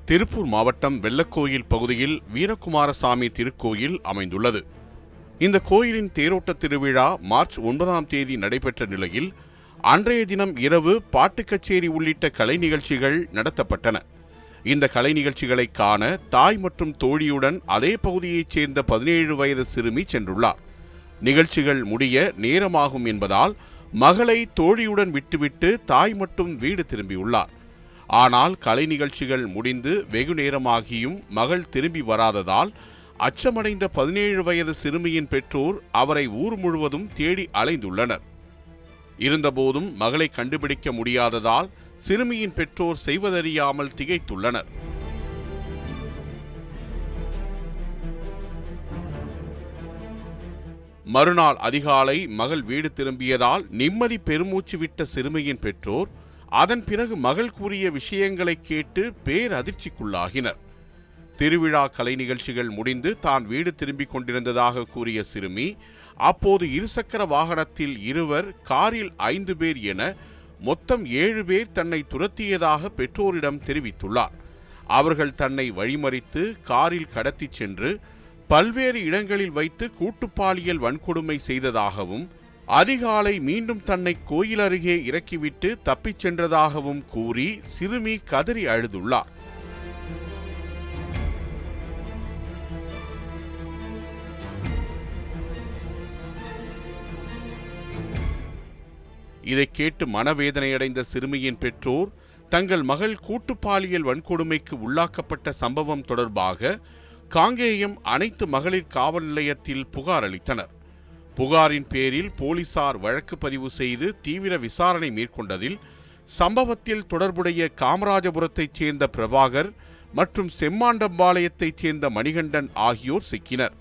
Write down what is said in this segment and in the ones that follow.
திருப்பூர் மாவட்டம் வெள்ளக்கோயில் பகுதியில் வீரகுமாரசாமி திருக்கோயில் அமைந்துள்ளது. இந்த கோயிலின் தேரோட்ட திருவிழா மார்ச் 9ஆம் தேதி நடைபெற்ற நிலையில் அன்றைய தினம் இரவு பாட்டு கச்சேரி உள்ளிட்ட கலை நிகழ்ச்சிகள் நடத்தப்பட்டன. இந்த கலை நிகழ்ச்சிகளை காண தாய் மற்றும் தோழியுடன் அதே பகுதியைச் சேர்ந்த 17 வயது சிறுமி சென்றுள்ளார். நிகழ்ச்சிகள் முடிய நேரமாகும் என்பதால் மகளை தோழியுடன் விட்டுவிட்டு தாய் மட்டும் வீடு திரும்பியுள்ளார். ஆனால் கலை நிகழ்ச்சிகள் முடிந்து வெகு நேரமாகியும் மகள் திரும்பி வராததால் அச்சமடைந்த 17 வயது சிறுமியின் பெற்றோர் அவரை ஊர் முழுவதும் தேடி அலைந்துள்ளனர். இருந்தபோதும் மகளை கண்டுபிடிக்க முடியாததால் சிறுமியின் பெற்றோர் செய்வதறியாமல் திகைத்துள்ளனர். மறுநாள் அதிகாலை மகள் வீடு திரும்பியதால் நிம்மதி பெருமூச்சு விட்ட சிறுமியின் பெற்றோர் அதன் பிறகு மகள் கூறிய விஷயங்களை கேட்டு பேரதிர்ச்சிக்குள்ளாகினர். திருவிழா கலை நிகழ்ச்சிகள் முடிந்து தான் வீடு திரும்பிக் கொண்டிருந்ததாக கூறிய சிறுமி அப்போது இருசக்கர வாகனத்தில் 2 காரில் 5 பேர் என மொத்தம் 7 பேர் தன்னை துரத்தியதாக பெற்றோரிடம் தெரிவித்துள்ளார். அவர்கள் தன்னை வழிமறித்து காரில் கடத்திச் சென்று பல்வேறு இடங்களில் வைத்து கூட்டுப்பாலியல் வன்கொடுமை செய்ததாகவும் அதிகாலை மீண்டும் தன்னை கோயில் அருகே இறக்கிவிட்டு தப்பிச் சென்றதாகவும் கூறி சிறுமி கதறி அழுதுள்ளார். இதை கேட்டு மனவேதனையடைந்த சிறுமியின் பெற்றோர் தங்கள் மகள் கூட்டுப்பாலியல் வன்கொடுமைக்கு உள்ளாக்கப்பட்ட சம்பவம் தொடர்பாக காங்கேயம் அனைத்து மகளிர் காவல் நிலையத்தில் புகார் அளித்தனர். புகாரின் பேரில் போலீசார் வழக்கு பதிவு செய்து தீவிர விசாரணை மேற்கொண்டதில் சம்பவத்தில் தொடர்புடைய காமராஜபுரத்தைச் சேர்ந்த பிரபாகர் மற்றும் செம்மாண்டம்பாளையத்தைச் சேர்ந்த மணிகண்டன் ஆகியோர் சிக்கினர்.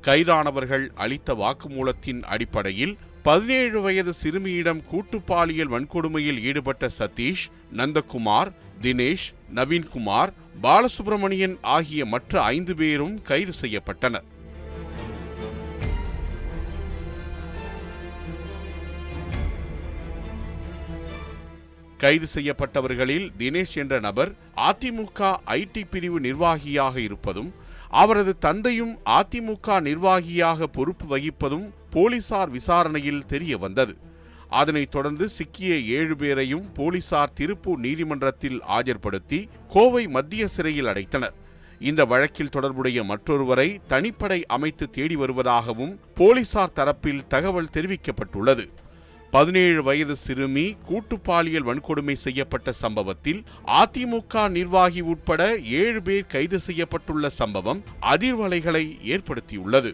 கைதானவர்கள் அளித்த வாக்குமூலத்தின் அடிப்படையில் 17 வயது சிறுமியிடம் கூட்டுப்பாலியல் வன்கொடுமையில் ஈடுபட்ட சதீஷ், நந்தகுமார், தினேஷ், நவீன்குமார், பாலசுப்ரமணியன் ஆகிய மற்ற 5 பேரும் கைது செய்யப்பட்டனர். கைது செய்யப்பட்டவர்களில் தினேஷ் என்ற நபர் அதிமுக ஐடி பிரிவு நிர்வாகியாக இருப்பதும் அவரது தந்தையும் அதிமுக நிர்வாகியாக பொறுப்பு வகிப்பதும் போலீசார் விசாரணையில் தெரிய வந்தது. அதனைத் தொடர்ந்து சிக்கிய 7 பேரையும் போலீசார் திருப்பூர் நீதிமன்றத்தில் ஆஜர்படுத்தி கோவை மத்திய சிறையில் அடைத்தனர். இந்த வழக்கில் தொடர்புடைய மற்றொருவரை தனிப்படை அமைத்து தேடி வருவதாகவும் போலீசார் தரப்பில் தகவல் தெரிவிக்கப்பட்டுள்ளது. 17 வயது சிறுமி கூட்டுப்பாலியல் வன்கொடுமை செய்யப்பட்ட சம்பவத்தில் அதிமுக நிர்வாகி உட்பட 7 பேர் கைது செய்யப்பட்டுள்ள சம்பவம் அதிர்வலைகளை ஏற்படுத்தியுள்ளது.